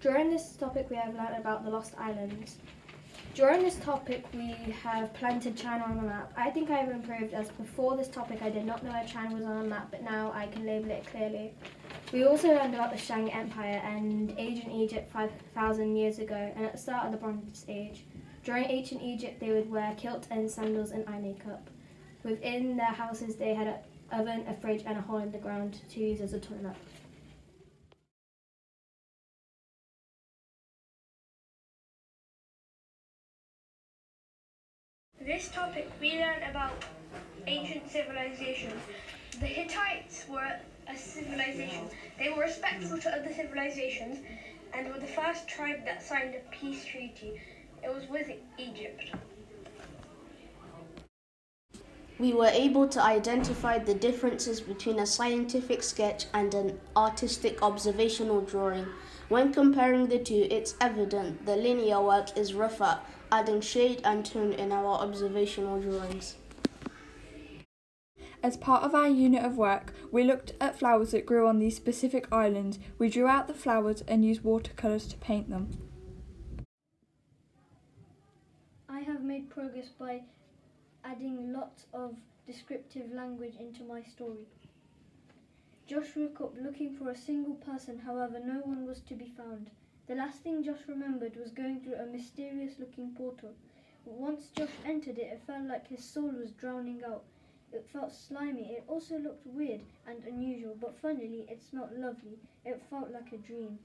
During this topic we have learnt about the Lost Islands. During this topic we have planted China on the map. I think I have improved, as before this topic I did not know China was on a map, but now I can label it clearly. We also learned about the Shang Empire and ancient Egypt 5,000 years ago and at the start of the Bronze Age. During ancient Egypt they would wear kilt and sandals and eye makeup. Within their houses they had an oven, a fridge and a hole in the ground to use as a toilet. This topic we learn about ancient civilizations. The Hittites were a civilization. They were respectful to other civilizations and were the first tribe that signed a peace treaty. It was with Egypt. We were able to identify the differences between a scientific sketch and an artistic observational drawing. When comparing the two, it's evident the linear work is rougher, adding shade and tone in our observational drawings. As part of our unit of work, we looked at flowers that grew on these specific islands. We drew out the flowers and used watercolours to paint them. I have made progress by adding lots of descriptive language into my story. Josh woke up looking for a single person, however no one was to be found. The last thing Josh remembered was going through a mysterious looking portal. Once Josh entered it, it felt like his soul was drowning out. It felt slimy. It also looked weird and unusual, but funnily it smelled lovely. It felt like a dream.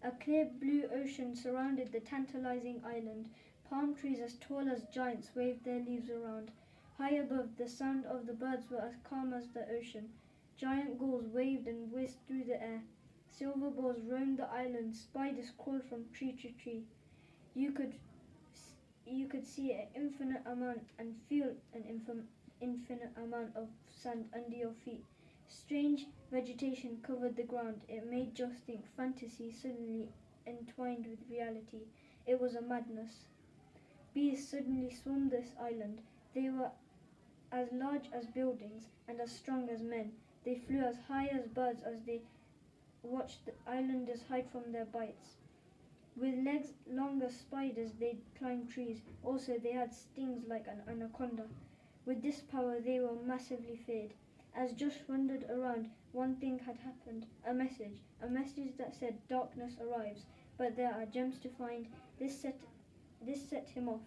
A clear blue ocean surrounded the tantalizing island. Palm trees as tall as giants waved their leaves around. High above, the sound of the birds were as calm as the ocean. Giant gulls waved and whizzed through the air. Silver bulls roamed the island. Spiders crawled from tree to tree. You could see an infinite amount and feel an infinite amount of sand under your feet. Strange vegetation covered the ground. It made Josh think fantasy suddenly entwined with reality. It was a madness. Bees suddenly swarmed this island. They were as large as buildings and as strong as men. They flew as high as birds as they watched the islanders hide from their bites. With legs long as spiders, they climbed trees. Also, they had stings like an anaconda. With this power, they were massively feared. As Josh wandered around, one thing had happened. A message that said darkness arrives, but there are gems to find. This set him off.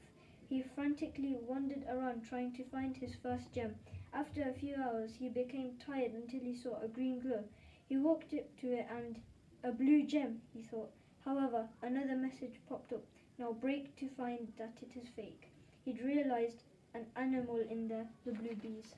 He frantically wandered around trying to find his first gem. After a few hours, he became tired until he saw a green glow. He walked up to it and, a blue gem, he thought. However, another message popped up. Now break to find that it is fake. He'd realized an animal in there, the blue bees.